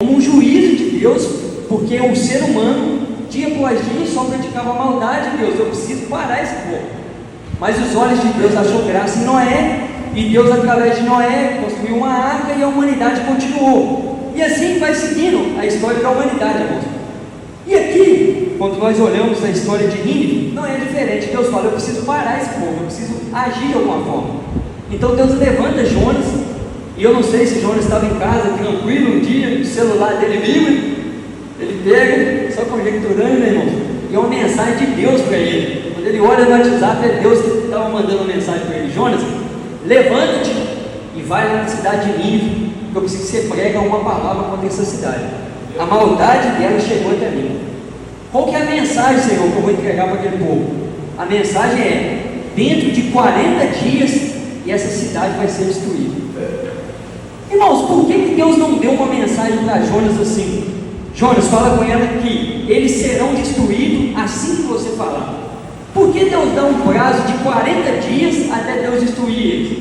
como um juízo de Deus, porque o ser humano, dia após dia, só praticava a maldade de Deus. Eu preciso parar esse povo. Mas os olhos de Deus achou graça em Noé, e Deus, através de Noé, construiu uma arca e a humanidade continuou. E assim vai seguindo a história da humanidade, irmãos. E aqui, quando nós olhamos a história de Nínive, não é diferente. Deus fala: eu preciso parar esse povo, eu preciso agir de alguma forma. Então Deus levanta Jonas, e eu não sei se Jonas estava em casa, tranquilo, um dia, o celular dele vibra, ele pega, só conjecturando, né, irmão? E é uma mensagem de Deus para ele. Quando ele olha no WhatsApp, é Deus que estava mandando uma mensagem para ele: Jonas, levanta-te e vai lá na cidade de Nínive, porque eu preciso que você prega uma palavra contra essa cidade. A maldade dela chegou até mim. Qual que é a mensagem, Senhor, que eu vou entregar para aquele povo? A mensagem é: dentro de 40 dias, e essa cidade vai ser destruída. Irmãos, por que Deus não deu uma mensagem para Jonas assim? Jonas, fala com ela que eles serão destruídos assim que você falar. Por que Deus dá um prazo de 40 dias até Deus destruir eles?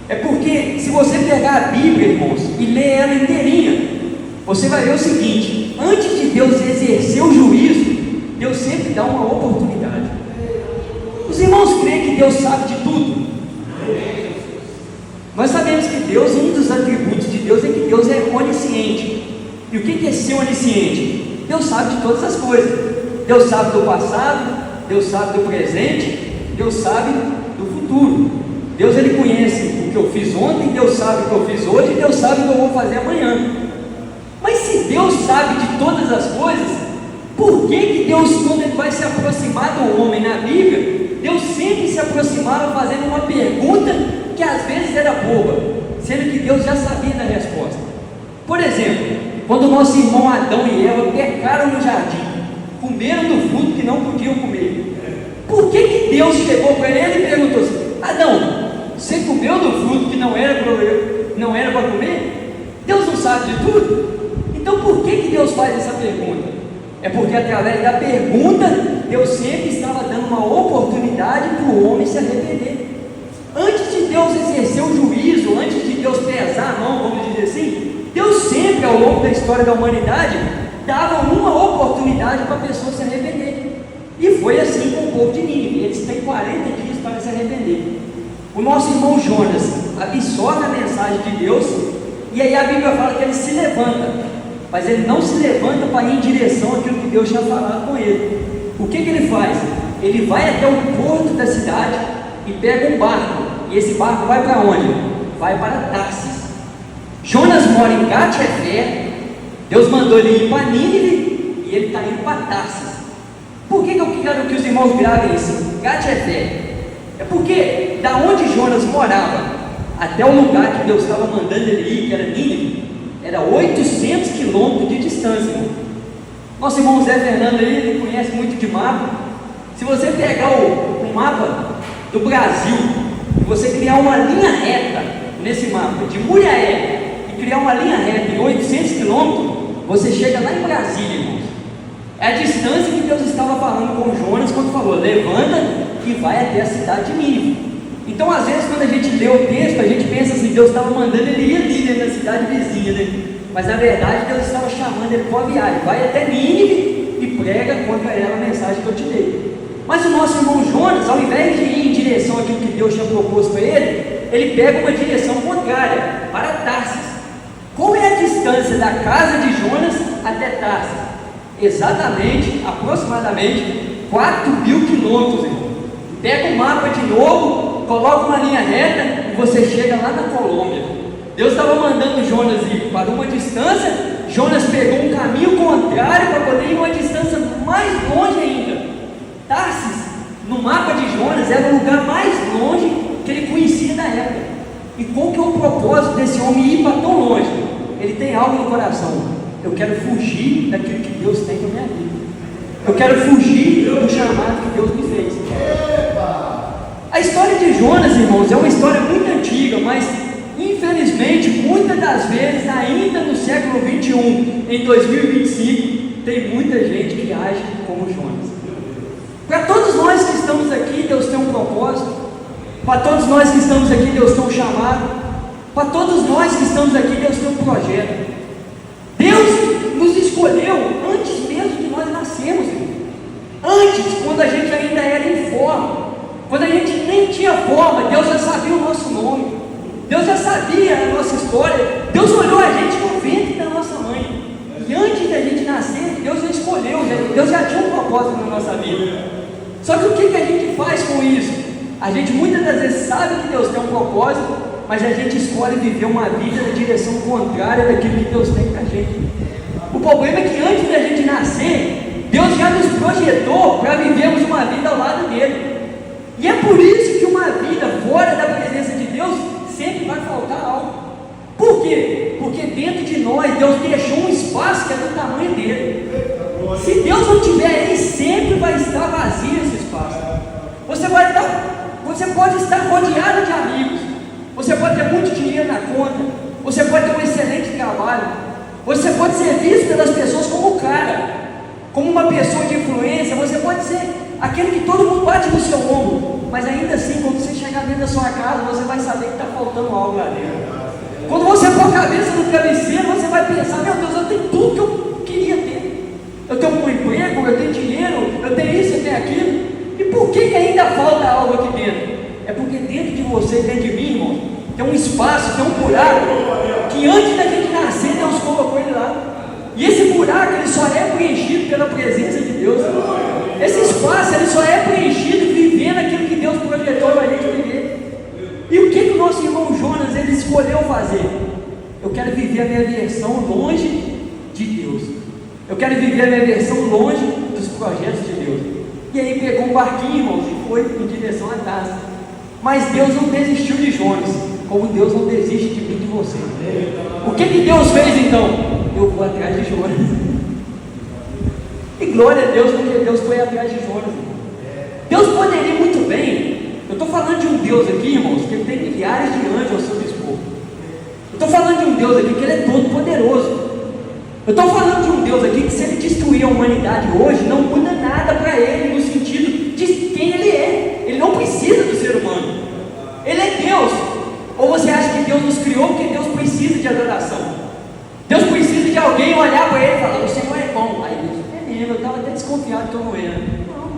É porque, se você pegar a Bíblia, irmãos, e ler ela inteirinha, você vai ver o seguinte: antes de Deus exercer o juízo, Deus sempre dá uma oportunidade. Os irmãos creem que Deus sabe de tudo? Nós sabemos que Deus, um dos atributos de Deus é que Deus é onisciente. E o que é ser onisciente? Deus sabe de todas as coisas. Deus sabe do passado, Deus sabe do presente, Deus sabe do futuro. Deus, ele conhece o que eu fiz ontem, Deus sabe o que eu fiz hoje, Deus sabe o que eu vou fazer amanhã. Mas se Deus sabe de todas as coisas, por que Deus, quando ele vai se aproximar do homem na Bíblia, Deus sempre se aproximava fazendo uma pergunta que às vezes era boba, sendo que Deus já sabia da resposta? Por exemplo, quando o nosso irmão Adão e Eva pecaram no jardim, comeram do fruto que não podiam comer, por que Deus chegou para ele e perguntou assim: Adão, você comeu do fruto que não era para comer? Deus não sabe de tudo? Então por que Deus faz essa pergunta? É porque através da pergunta, Deus sempre estava dando uma oportunidade para o homem se arrepender. Antes de Deus exercer o juízo, antes de Deus pesar a mão, vamos dizer assim, Deus sempre, ao longo da história da humanidade, dava uma oportunidade para a pessoa se arrepender. E foi assim com o povo de Nínive. Eles têm 40 dias para se arrepender. O nosso irmão Jonas absorve a mensagem de Deus, e aí a Bíblia fala que ele se levanta, mas ele não se levanta para ir em direção àquilo que Deus tinha falado com ele. O que ele faz? Ele vai até o porto da cidade e pega um barco, e esse barco vai para onde? Vai para Tarsis. Jonas mora em Gat-Hefer. Deus mandou ele ir para Nínive, e ele está indo para Tarsis. Por que eu quero que os irmãos gravem isso? Gat-Hefer é porque da onde Jonas morava até o lugar que Deus estava mandando ele ir, que era Nínive, era 800 quilômetros de distância. Nosso irmão Zé Fernando aí, ele conhece muito de mapa. Se você pegar o mapa do Brasil e você criar uma linha reta nesse mapa de Muriaé e criar uma linha reta em 800 quilômetros, você chega lá em Brasília, irmãos. É a distância que Deus estava falando com Jonas quando falou: levanta e vai até a cidade de Nínive. Então, às vezes, quando a gente lê o texto, a gente pensa assim: Deus estava mandando ele ir ali, né, na cidade vizinha, né? Mas na verdade, Deus estava chamando ele para a viagem: vai até Nínive e prega contra ela a mensagem que eu te dei. Mas o nosso irmão Jonas, ao invés de ir em direção àquilo que Deus tinha proposto para ele, ele pega uma direção contrária, para Tarsis. Qual é a distância da casa de Jonas até Tarsis? Exatamente, aproximadamente 4.000 quilômetros, irmão. Pega o mapa de novo, coloca uma linha reta e você chega lá na Colômbia. Deus estava mandando Jonas ir para uma distância, Jonas pegou um caminho contrário para poder ir uma distância mais longe ainda. Tarsis, no mapa de Jonas, era o lugar mais longe que ele conhecia da época. E qual que é o propósito desse homem ir para tão longe? Ele tem algo no coração: eu quero fugir daquilo que Deus tem para minha vida. Eu quero fugir do chamado que Deus me fez. A história de Jonas, irmãos, é uma história muito antiga, mas infelizmente, muitas das vezes, ainda no século 21, em 2025, tem muita gente que age como Jonas. Para todos nós que estamos aqui, Deus tem um propósito. Para todos nós que estamos aqui, Deus tem um chamado. Para todos nós que estamos aqui, Deus tem um projeto. Deus antes, quando a gente ainda era informe, quando a gente nem tinha forma, Deus já sabia o nosso nome, Deus já sabia a nossa história. Deus olhou a gente no ventre da nossa mãe, e antes da gente nascer, Deus já escolheu, Deus já tinha um propósito na nossa vida. Só que o que a gente faz com isso? A gente muitas das vezes sabe que Deus tem um propósito, mas a gente escolhe viver uma vida na direção contrária daquilo que Deus tem para a gente. O problema é que antes da gente nascer, Deus já nos projetou para vivermos uma vida ao lado dele. E é por isso que uma vida fora da presença de Deus sempre vai faltar algo. Por quê? Porque dentro de nós Deus deixou um espaço que é do tamanho dele. Se Deus não tiver aí, sempre vai estar vazio esse espaço. Você pode estar rodeado de amigos, você pode ter muito dinheiro na conta, você pode ter um excelente trabalho, você pode ser visto pelas pessoas como o cara, como uma pessoa de influência, você pode ser aquele que todo mundo bate no seu ombro, mas ainda assim, quando você chegar dentro da sua casa, você vai saber que está faltando algo lá dentro. Quando você pôr a cabeça no travesseiro, você vai pensar: meu Deus, eu tenho tudo que eu queria ter. Eu tenho um emprego, eu tenho dinheiro, eu tenho isso, eu tenho aquilo. E por que ainda falta algo aqui dentro? É porque dentro de você, dentro de mim, irmão, tem um espaço, tem um buraco, que antes da gente nascer, Deus colocou ele lá. E esse buraco, ele só é preenchido pela presença de Deus. Esse espaço, ele só é preenchido vivendo aquilo que Deus projetou para a gente viver. E o que o nosso irmão Jonas, ele escolheu fazer? Eu quero viver a minha versão longe de Deus. Eu quero viver a minha versão longe dos projetos de Deus. E aí pegou um barquinho, irmãos, e foi em direção à Tarsis. Mas Deus não desistiu de Jonas, como Deus não desiste de mim e de você. O que Deus fez então? Eu vou atrás de Jonas. E glória a Deus, porque Deus foi atrás de Jonas. Deus poderia muito bem. Eu estou falando de um Deus aqui, irmãos, que ele tem milhares de anjos ao seu dispor. Eu estou falando de um Deus aqui que ele é todo poderoso. Eu estou falando de um Deus aqui que, se ele destruir a humanidade hoje, não muda nada para ele, no sentido de quem ele é. Ele não precisa do ser humano. Ele é Deus. Ou você acha que Deus nos criou porque Deus precisa de adoração? Deus precisa de alguém olhar para ele e falar: o Senhor é bom. Aí Deus, é mesmo, eu estava até desconfiado que eu não era. Não.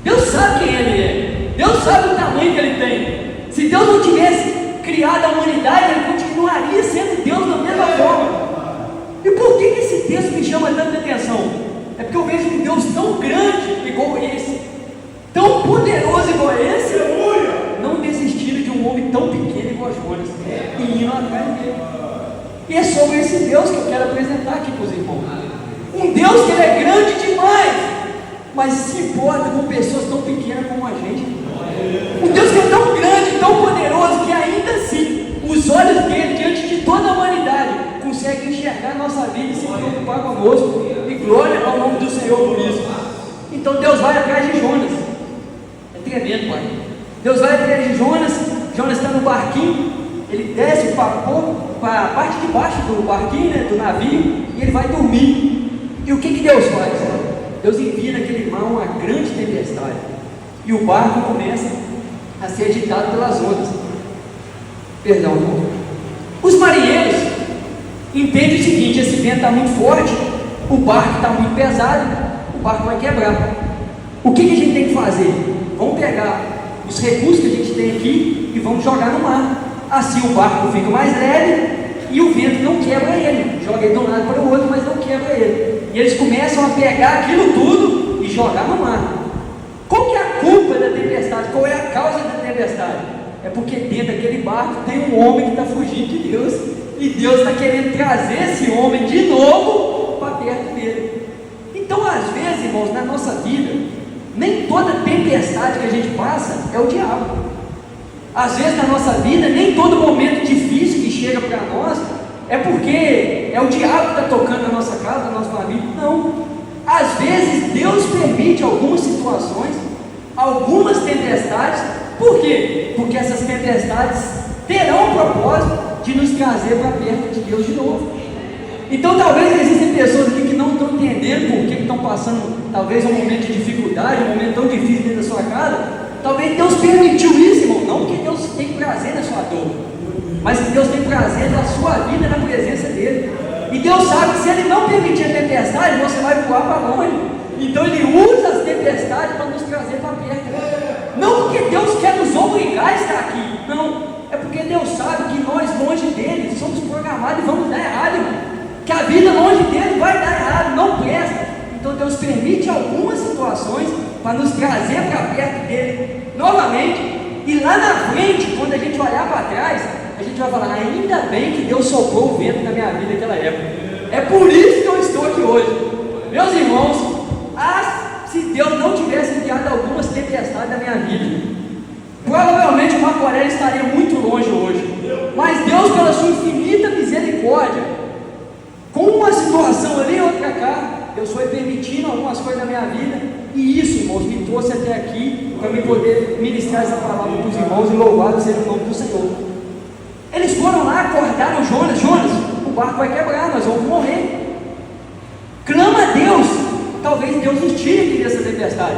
Deus sabe quem ele é. Deus sabe o tamanho que ele tem. Se Deus não tivesse criado a humanidade, ele continuaria sendo Deus da mesma forma. E por que esse texto me chama tanta atenção? É porque eu vejo um Deus tão grande igual esse, tão poderoso igual esse, não desistindo de um homem tão pequeno igual Jonas, e indo atrás dele. E é sobre esse Deus que eu quero apresentar aqui para os irmãos. Um Deus que ele é grande demais, mas se importa com pessoas tão pequenas como a gente. Um Deus que é tão grande, tão poderoso, que ainda assim, os olhos dele, diante de toda a humanidade, conseguem enxergar a nossa vida e se preocupar conosco. E glória ao nome do Senhor por isso. Então Deus vai atrás de Jonas. É tremendo, pai. Deus vai atrás de Jonas. Jonas está no barquinho. Ele desce para a parte de baixo do barquinho, né, do navio, e ele vai dormir. E o que Deus faz? Deus envia naquele mar uma grande tempestade. E o barco começa a ser agitado pelas ondas. Perdão, irmão. Os marinheiros entendem o seguinte: esse vento está muito forte, o barco está muito pesado, o barco vai quebrar. O que a gente tem que fazer? Vamos pegar os recursos que a gente tem aqui e vamos jogar no mar. Assim o barco fica mais leve e o vento não quebra ele. Joga ele de um lado para o outro, mas não quebra ele. E eles começam a pegar aquilo tudo e jogar no mar. Qual que é a culpa da tempestade? Qual é a causa da tempestade? É porque dentro daquele barco tem um homem que está fugindo de Deus. E Deus está querendo trazer esse homem de novo para perto dele. Então, às vezes, irmãos, na nossa vida, nem toda tempestade que a gente passa é o diabo. Às vezes, na nossa vida, nem todo momento difícil que chega para nós é porque é o diabo que está tocando na nossa casa, na nossa família. Não. Às vezes, Deus permite algumas situações, algumas tempestades. Por quê? Porque essas tempestades terão o propósito de nos trazer para perto de Deus de novo. Então talvez existem pessoas aqui que não estão entendendo por que estão passando talvez um momento de dificuldade, um momento tão difícil dentro da sua casa. Talvez Deus permitiu isso, irmão, não que Deus tem prazer na sua dor, mas que Deus tem prazer na sua vida, na presença dele. E Deus sabe que se ele não permitir a tempestade, você vai voar para longe. Então ele usa as tempestades tempestade para nos trazer para perto. Não porque Deus quer nos obrigar a estar aqui, não, é porque Deus sabe que nós, longe dele, somos programados e vamos dar errado, irmão. Que a vida longe dele vai dar errado, não presta. Então Deus permite algumas situações para nos trazer para perto dele novamente. E lá na frente, quando a gente olhar para trás, a gente vai falar: ainda bem que Deus soprou o vento na minha vida naquela época. É por isso que eu estou aqui hoje. Meus irmãos, se Deus não tivesse enviado algumas tempestades na minha vida, provavelmente o Marco Aurélio estaria muito longe hoje. Mas Deus, pela sua infinita misericórdia, com uma situação ali e outra cá, Deus foi permitindo algumas coisas na minha vida. E isso, irmãos, me trouxe até aqui para me poder ministrar essa palavra para os irmãos, e louvado seja o nome do Senhor. Eles foram lá, acordaram Jonas: Jonas, o barco vai quebrar, nós vamos morrer. Clama a Deus, talvez Deus nos tire aqui dessa tempestade.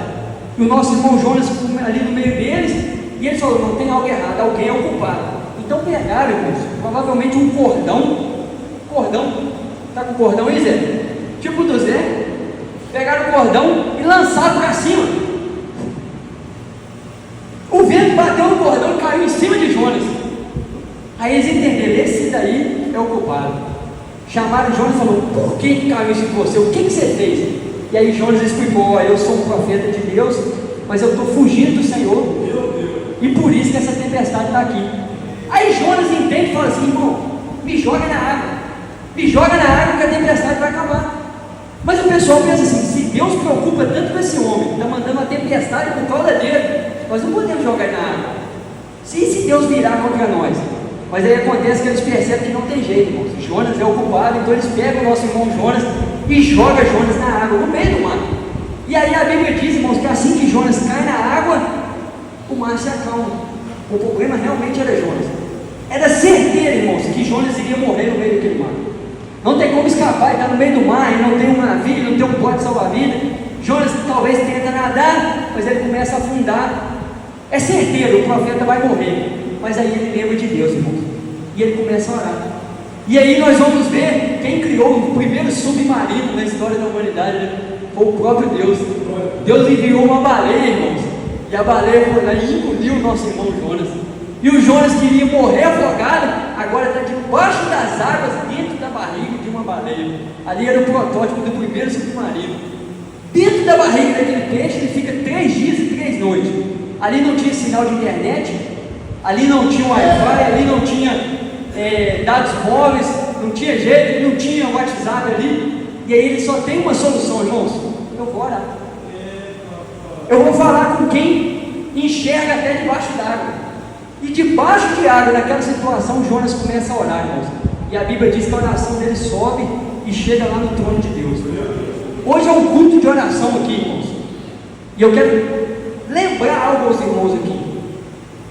E o nosso irmão Jonas ali no meio deles, e ele falou: não tem algo errado, alguém é o culpado. Então pegaram, irmãos, provavelmente um cordão, está com cordão aí, Zé? Tipo do Zé. Pegaram o cordão e lançaram para cima. O vento bateu no cordão e caiu em cima de Jonas. Aí eles entenderam: esse daí é o culpado. Chamaram Jonas e falaram: por que caiu isso em você? O que você fez? E aí Jonas explicou: eu sou um profeta de Deus, mas eu estou fugindo do Senhor, e por isso que essa tempestade está aqui. Aí Jonas entende e fala assim: irmão, me joga na água que a tempestade vai acabar. Mas o pessoal pensa assim: se Deus preocupa tanto com esse homem, está mandando uma tempestade por causa dele, nós não podemos jogar na água. Se Deus virar contra nós. Mas aí acontece que eles percebem que não tem jeito, irmãos. Jonas é o culpado, então eles pegam o nosso irmão Jonas e jogam Jonas na água, no meio do mar. E aí a Bíblia diz, irmãos, que assim que Jonas cai na água, o mar se acalma. O problema realmente era Jonas. Era certeiro, irmãos, que Jonas iria morrer no meio daquele mar. Não tem como escapar, ele está no meio do mar, ele não tem um navio, não tem um bote salva-vida. Jonas talvez tenta nadar, mas ele começa a afundar. É certeiro, o profeta vai morrer. Mas aí ele lembra de Deus, irmãos, e ele começa a orar. E aí nós vamos ver quem criou o primeiro submarino na história da humanidade, né? Foi o próprio Deus. Deus enviou uma baleia, irmãos, e a baleia foi lá e engoliu o nosso irmão Jonas. E o Jonas queria morrer afogado, agora está debaixo das águas, dentro da barriga de uma baleia. Ali era o protótipo do primeiro submarino. Dentro da barriga daquele peixe, ele fica 3 dias e 3 noites. Ali não tinha sinal de internet, ali não tinha Wi-Fi, ali não tinha dados móveis, não tinha jeito, não tinha WhatsApp ali. E aí ele só tem uma solução, irmãos: eu vou orar. Eu vou falar com quem enxerga até debaixo d'água. E debaixo de água, naquela situação, Jonas começa a orar, irmãos. E a Bíblia diz que a oração dele sobe e chega lá no trono de Deus. Hoje é um culto de oração aqui, irmãos. E eu quero lembrar algo aos irmãos aqui.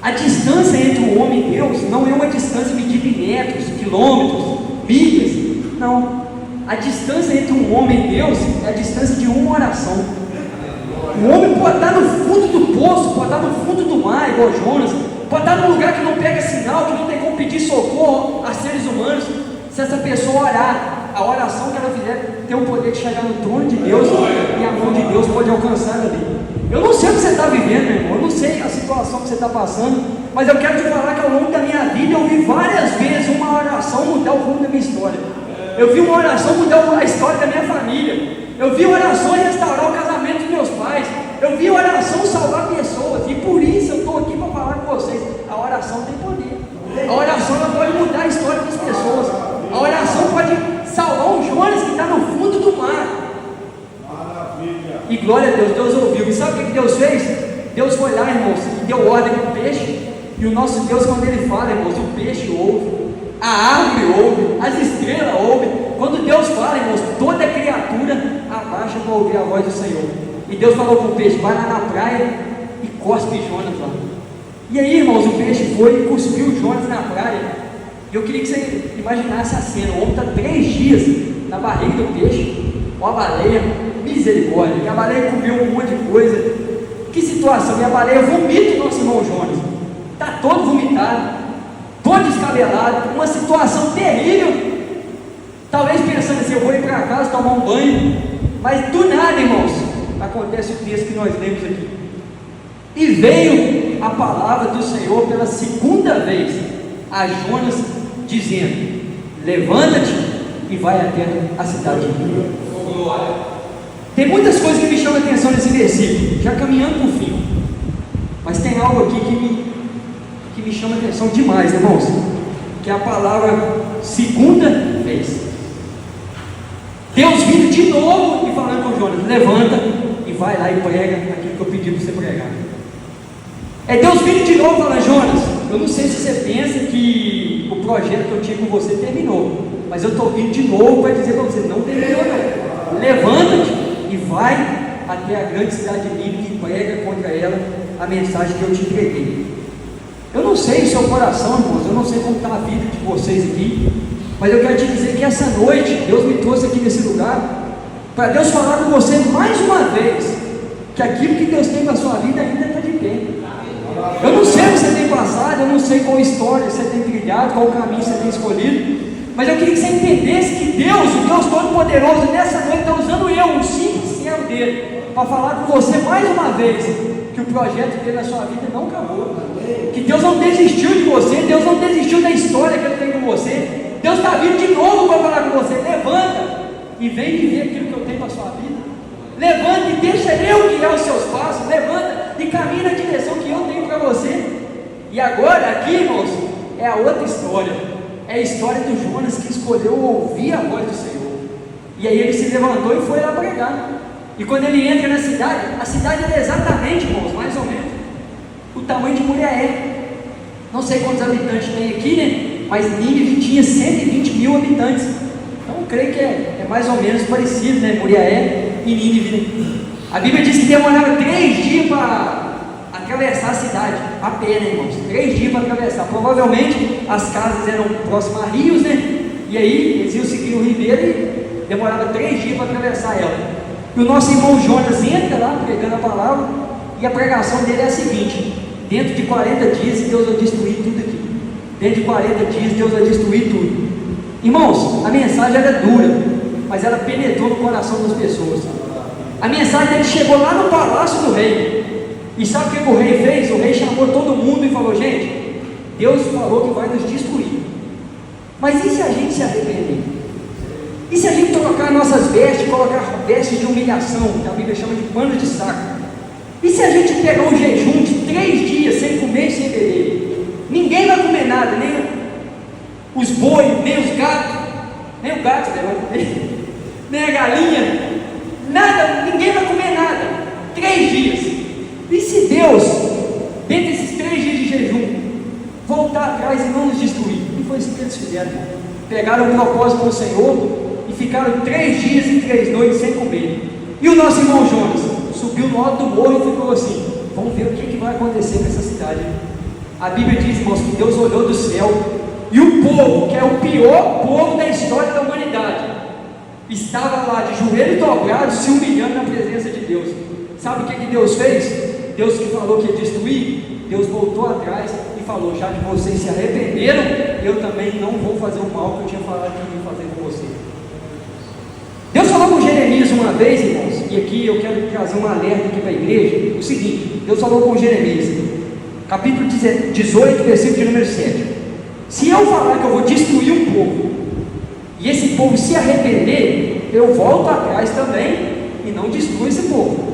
A distância entre o homem e Deus não é uma distância medida em metros, quilômetros, milhas. Não. A distância entre um homem e Deus é a distância de uma oração. O homem pode estar no fundo do poço, pode estar no fundo do mar, igual Jonas, pode estar num lugar que não pega sinal, que não tem como pedir socorro a seres humanos. Se essa pessoa orar, a oração que ela fizer tem o poder de chegar no trono de Deus, e a mão de Deus pode alcançar ali. Eu não sei o que você está vivendo, meu irmão, eu não sei a situação que você está passando, mas eu quero te falar que ao longo da minha vida eu vi várias vezes uma oração mudar o rumo da minha história. Eu vi uma oração mudar a história da minha família. Eu vi orações restaurar o casamento dos meus pais. Eu vi oração salvar pessoas. E por isso eu estou aqui para falar com vocês: a oração tem poder. A oração ela pode mudar a história das pessoas. A oração pode salvar um Jonas que está no fundo do mar. E glória a Deus, Deus ouviu. E sabe o que Deus fez? Deus foi lá, irmãos, e deu ordem para o peixe. E o nosso Deus, quando Ele fala, irmãos, o peixe ouve, a árvore ouve, as estrelas ouvem. Quando Deus fala, irmãos, toda criatura abaixa para ouvir a voz do Senhor. E Deus falou para o peixe: vai lá na praia e cospe Jonas lá. E aí, irmãos, o peixe foi e cuspiu Jonas na praia. E eu queria que você imaginasse a cena: o homem está 3 dias na barriga do peixe, uma baleia, misericórdia, e a baleia comeu um monte de coisa. Que situação! E a baleia vomita o nosso irmão Jonas, está todo vomitado, todo descabelado, uma situação terrível. Talvez pensando assim: eu vou ir para casa tomar um banho, mas do nada, irmãos, a acontece o texto que nós lemos aqui. E veio a palavra do Senhor pela segunda vez a Jonas, dizendo: levanta-te e vai até a cidade de Nínive. Tem muitas coisas que me chamam a atenção nesse versículo, já caminhando para o fim, mas tem algo aqui que me chama a atenção demais, irmãos, que é a palavra segunda vez. Deus vindo de novo e falando com Jonas: levanta e vai lá e prega aquilo que eu pedi para você pregar. É Deus vindo de novo falando: Jonas, eu não sei se você pensa que o projeto que eu tinha com você terminou, mas eu estou vindo de novo para dizer para você: não terminou não. Levanta-te e vai até a grande cidade de Nínive e prega contra ela a mensagem que eu te entreguei. Eu não sei o seu coração, irmãos, eu não sei como está a vida de vocês aqui, mas eu quero te dizer que essa noite Deus me trouxe aqui nesse lugar para Deus falar com você mais uma vez que aquilo que Deus tem para a sua vida ainda está de pé. Eu não sei o que você tem passado, eu não sei qual história você tem trilhado, qual caminho você tem escolhido, mas eu queria que você entendesse que Deus, o Deus Todo-Poderoso, nessa noite está usando eu, um simples servo dele, para falar com você mais uma vez que o projeto dele na sua vida não acabou, que Deus não desistiu de você, Deus não desistiu da história que ele tem com você. Deus está vindo de novo para falar com você: levanta e vem viver aquilo que eu tenho para a sua vida. Levanta e deixa eu guiar os seus passos. Levanta e caminha na direção que eu tenho para você. E agora, aqui, irmãos, é a outra história. É a história do Jonas que escolheu ouvir a voz do Senhor. E aí ele se levantou e foi lá pregar. E quando ele entra na cidade, a cidade era exatamente, irmãos, mais ou menos o tamanho de Muriaé. Não sei quantos habitantes tem aqui, né? Mas Nínive tinha 120 mil habitantes. Então eu creio que é mais ou menos parecido, né? Muriaé e Nínive, né? A Bíblia diz que demorava 3 dias para atravessar a cidade, a pé, né, irmãos? 3 dias para atravessar. Provavelmente as casas eram próximas a rios, né? E aí eles iam seguir o ribeiro e demorava 3 dias para atravessar ela. E o nosso irmão Jonas entra lá pregando a palavra, e a pregação dele é a seguinte: dentro de 40 dias Deus vai destruir tudo aqui. Dentro de 40 dias Deus vai destruir tudo. Irmãos, a mensagem era dura, mas ela penetrou no coração das pessoas. A mensagem dele chegou lá no palácio do rei. E sabe o que o rei fez? O rei chamou todo mundo e falou: gente, Deus falou que vai nos destruir, mas e se a gente se arrepender? E se a gente colocar nossas vestes, colocar vestes de humilhação, que a Bíblia chama de panos de saco? E se a gente pegar um jejum de 3 dias sem comer e sem beber? Ninguém vai comer nada, nem os bois, nem os gatos, nem o gato, nem a galinha, nada, ninguém vai comer nada. 3 dias. E se Deus, dentro desses 3 dias de jejum, voltar atrás e não nos destruir? E foi isso que eles fizeram. Pegaram um propósito com o Senhor e ficaram 3 dias e 3 noites sem comer. E o nosso irmão Jonas subiu no alto do morro e ficou assim: vamos ver o que vai acontecer com essa cidade. A Bíblia diz, irmãos, que Deus olhou do céu e o povo, que é o pior povo da história da humanidade, estava lá de joelho dobrado, se humilhando na presença de Deus. Sabe o que Deus fez? Deus que falou que ia destruir, Deus voltou atrás e falou: já que vocês se arrependeram, eu também não vou fazer o mal que eu tinha falado que ia fazer com vocês. Deus falou com Jeremias uma vez, irmãos, e aqui eu quero trazer um alerta aqui para a igreja: o seguinte, Deus falou com Jeremias, capítulo 18, versículo de número 7. Se eu falar que eu vou destruir um povo, e esse povo se arrepender, eu volto atrás também e não destruo esse povo.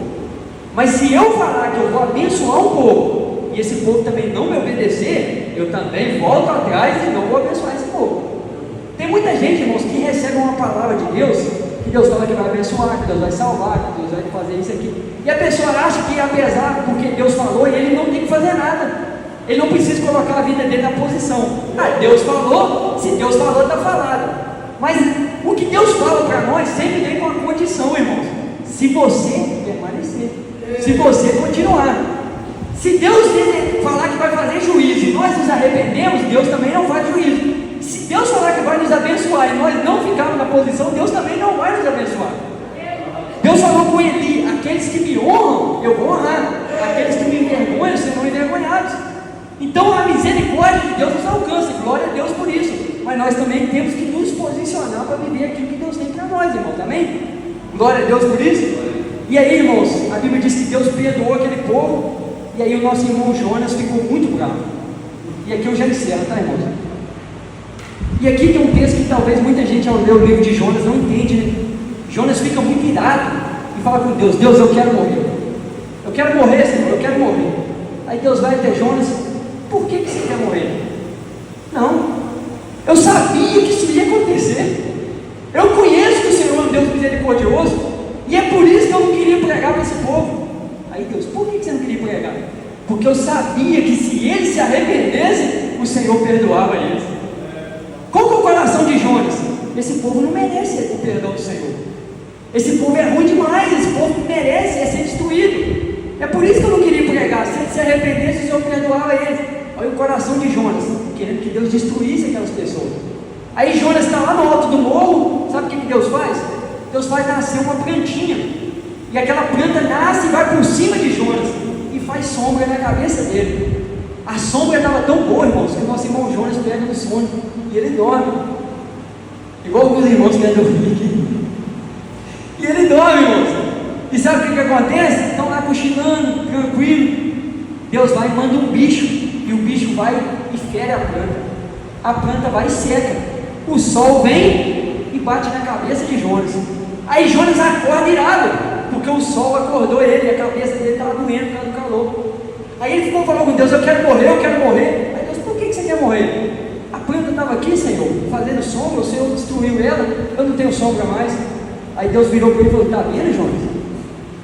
Mas se eu falar que eu vou abençoar um povo, e esse povo também não me obedecer, eu também volto atrás e não vou abençoar esse povo. Tem muita gente, irmãos, que recebe uma palavra de Deus, que Deus fala que vai abençoar, que Deus vai salvar, que Deus vai fazer isso aqui, e a pessoa acha que apesar porque Deus falou, ele não tem que fazer nada, ele não precisa colocar a vida dele na posição. Deus falou, se Deus falou, está falado. Mas o que Deus fala para nós sempre vem com uma condição, irmãos: se você permanecer, se você continuar. Se Deus falar que vai fazer juízo e nós nos arrependemos, Deus também não faz juízo. Se Deus falar que vai nos abençoar e nós não ficarmos na posição, Deus também não vai nos abençoar. Deus falou com Eli: aqueles que me honram, eu vou honrar, aqueles que me envergonham, serão envergonhados. Então a misericórdia de Deus nos alcança, glória a Deus por isso. Mas nós também temos que nos posicionar para viver aquilo que Deus tem para nós, irmãos, amém? Glória a Deus por isso. E aí, irmãos, a Bíblia diz que Deus perdoou aquele povo, e aí o nosso irmão Jonas ficou muito bravo. E aqui eu já encerro, tá, irmãos? E aqui tem um texto que talvez muita gente, ao ler o livro de Jonas, não entende, né? Jonas fica muito irado e fala com Deus: Deus, eu quero morrer. Eu quero morrer, Senhor, eu quero morrer. Aí Deus vai até Jonas: por que você quer morrer? Não, eu sabia que isso ia acontecer. Eu conheço que o Senhor é um Deus misericordioso, e é por isso que eu não queria pregar para esse povo. Aí Deus: por que você não queria pregar? Porque eu sabia que se eles se arrependessem, o Senhor perdoava eles. Qual que é o coração de Jonas? Esse povo não merece o perdão do Senhor. Esse povo é ruim demais, esse povo merece ser destruído. É por isso que eu não queria pregar. Se eles se arrependessem, o Senhor perdoava eles. Olha o coração de Jonas, querendo que Deus destruísse aquelas pessoas. Aí Jonas está lá no alto do morro. Sabe o que Deus faz? Deus faz nascer uma plantinha, e aquela planta nasce e vai por cima de Jonas e faz sombra na cabeça dele. A sombra estava tão boa, irmãos, que o nosso irmão Jonas pega no sono e ele dorme, igual alguns irmãos querem dormir aqui. E ele dorme, irmãos. E sabe o que acontece? Estão lá cochilando, tranquilo. Deus vai e manda um bicho, e o bicho vai e fere a planta. A planta vai e seca. O sol vem e bate na cabeça de Jonas. Aí Jonas acorda irado, porque o sol acordou ele, e a cabeça dele estava doendo por causa do calor. Aí ele ficou falando com Deus: eu quero morrer, eu quero morrer. Aí Deus: por que você quer morrer? A planta estava aqui, Senhor, fazendo sombra, o Senhor destruiu ela, eu não tenho sombra mais. Aí Deus virou para ele e falou: está vendo, Jonas?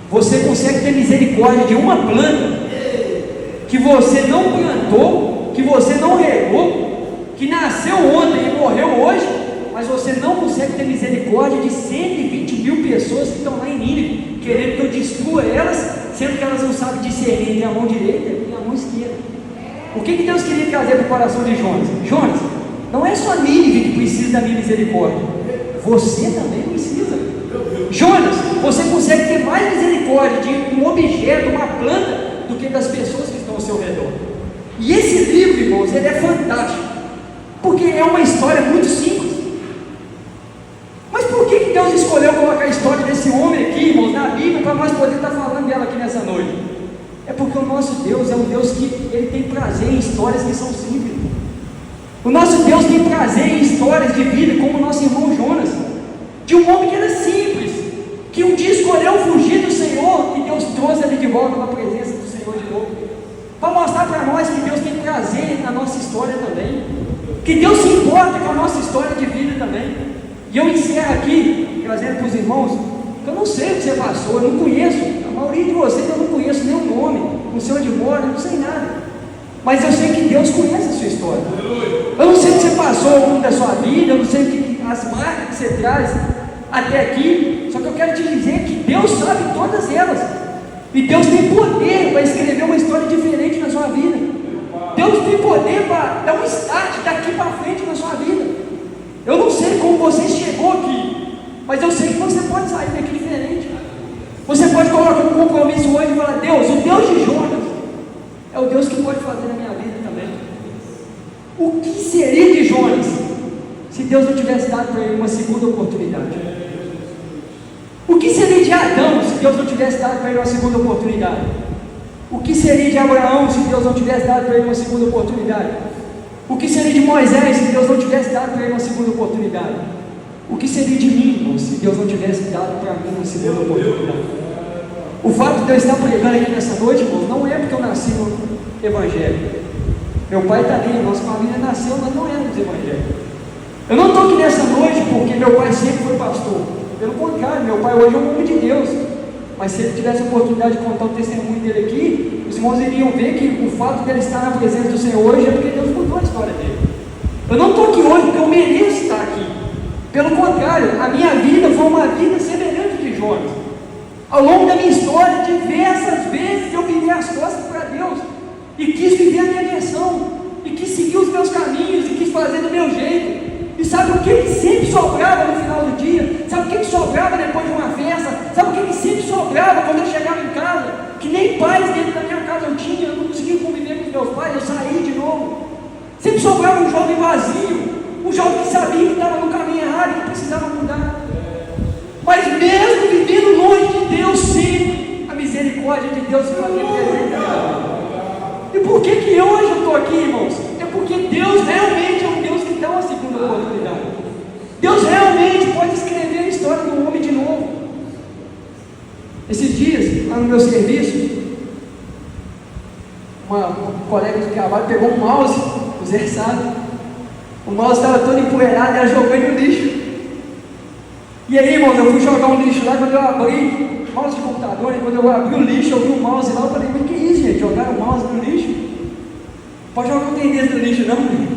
Você consegue ter misericórdia de uma planta que você não plantou, que você não regou, que nasceu ontem e morreu hoje, mas você não consegue ter misericórdia de 120 mil pessoas que estão lá em Nínive, querendo que eu destrua elas, sendo que elas não sabem discernir entre a mão direita e a mão esquerda. O que Deus queria trazer para o coração de Jonas? Jonas, não é só Nínive que precisa da minha misericórdia, você também precisa. Jonas, você consegue ter mais misericórdia de um objeto, uma planta, do que das pessoas que estão ao seu redor. E esse livro, irmãos, ele é fantástico, porque é uma história muito simples. Mas por que Deus escolheu colocar a história desse homem aqui, irmãos, na Bíblia, para nós poder estar falando dela aqui nessa noite? É porque o nosso Deus é um Deus que ele tem prazer em histórias que são simples. O nosso Deus tem prazer em histórias de vida, como o nosso irmão Jonas, de um homem que era simples, que um dia escolheu fugir do Senhor, e Deus trouxe ele de volta para a presença do Senhor de novo, para mostrar para nós que Deus tem prazer na nossa história também, que Deus se importa com a nossa história de vida também. E eu encerro aqui, trazendo para os irmãos, que eu não sei o que você passou, eu não conheço, a maioria de vocês eu não conheço nem o nome, não sei onde mora, eu não sei nada, mas eu sei que Deus conhece a sua história. Eu não sei o que você passou ao longo da sua vida, eu não sei as marcas que você traz até aqui, só que eu quero te dizer que Deus sabe todas elas, e Deus tem poder para escrever uma história diferente na sua vida. Deus tem poder para dar um start daqui para frente na sua vida. Eu não sei como você chegou aqui, mas eu sei que você pode sair daqui diferente. Você pode colocar um compromisso hoje e falar: Deus, o Deus de Jonas é o Deus que pode fazer na minha vida também. O que seria de Jonas se Deus não tivesse dado para ele uma segunda oportunidade? O que seria de Adão se Deus não tivesse dado para ele uma segunda oportunidade? O que seria de Abraão se Deus não tivesse dado para ele uma segunda oportunidade? O que seria de Moisés se Deus não tivesse dado para ele uma segunda oportunidade? O que seria de mim, irmão, se Deus não tivesse dado para mim uma segunda oportunidade? O fato de eu estar pregando aqui nessa noite, irmão, não é porque eu nasci no Evangelho. Meu pai está ali, nossa família nasceu, mas não éramos evangélicos. Eu não estou aqui nessa noite porque meu pai sempre foi pastor. Pelo contrário, meu pai hoje é um homem de Deus. Mas se ele tivesse a oportunidade de contar o testemunho dele aqui, os irmãos iriam ver que o fato dele estar na presença do Senhor hoje é porque Deus mudou a história dele. Eu não estou aqui hoje porque eu mereço estar aqui. Pelo contrário, a minha vida foi uma vida semelhante de Jonas. Ao longo da minha história, diversas vezes eu virei as costas para Deus e quis viver a minha versão, e quis seguir os meus caminhos, e quis fazer do meu jeito. E sabe o que sempre sobrava no final do dia? Sabe o que sobrava depois de uma festa? Sabe o que sempre sobrava quando eu chegava em casa? Que nem pais dentro da minha casa eu tinha, eu não conseguia conviver com os meus pais, eu saí de novo. Sempre sobrava um jovem vazio, um jovem que sabia que estava no caminho errado e que precisava mudar. Mas mesmo vivendo longe de Deus, sempre Esses dias, lá no meu serviço, uma colega de trabalho pegou um mouse, o Zé sabe, o mouse estava todo empoeirado e ela jogou ele no lixo. E aí, irmão, eu fui jogar um lixo lá, quando eu abri, mouse de computador, e quando eu abri o lixo, eu vi o mouse lá, eu falei, mas que isso, gente, jogaram o mouse no lixo? Pode jogar um dentro no lixo não, filho.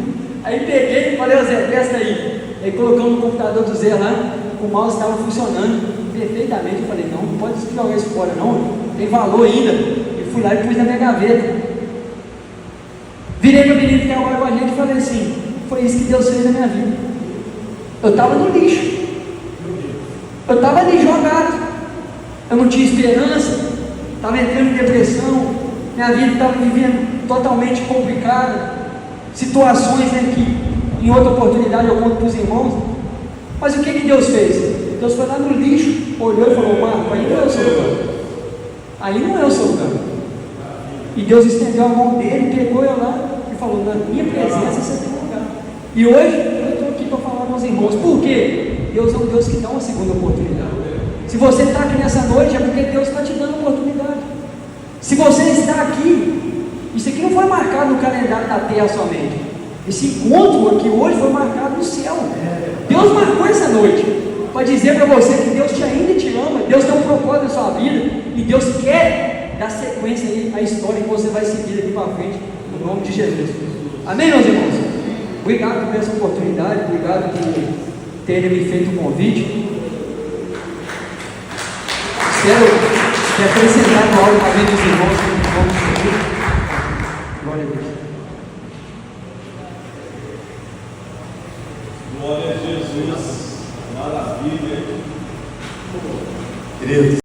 Aí peguei e falei, ô Zé, testa aí. Aí colocamos no computador do Zé lá, o mouse estava funcionando perfeitamente. Eu falei, não pode jogar isso fora não, tem valor ainda. E fui lá e pus na minha gaveta. Virei para o menino que trabalha com a gente e falei assim, foi isso que Deus fez na minha vida. Eu estava no lixo, eu estava ali jogado, eu não tinha esperança, estava entrando em depressão, minha vida estava vivendo totalmente complicada, situações, né, que em outra oportunidade eu conto para os irmãos. Mas o que Deus fez? Deus foi lá no lixo, olhou e falou, Marco, aí não é o seu lugar, aí não é o seu lugar. E Deus estendeu a mão dele, pegou eu lá e falou, na minha presença você tem um lugar. E hoje eu estou aqui para falar com os irmãos. Por quê? Deus é um Deus que dá uma segunda oportunidade. Se você está aqui nessa noite, é porque Deus está te dando oportunidade. Se você está aqui, isso aqui não foi marcado no calendário da terra somente. Esse encontro aqui hoje foi marcado no céu. Deus marcou essa noite para dizer para você que Deus ainda te ama, Deus tem um propósito na sua vida e Deus quer dar sequência aí à história que você vai seguir aqui para frente, no nome de Jesus. Amém, meus irmãos? Obrigado por essa oportunidade, obrigado por terem me feito o convite. Espero que acrescentar no algo para dos irmãos que vão seguir. Glória a Deus. Glória a Jesus, maravilha. Queridos.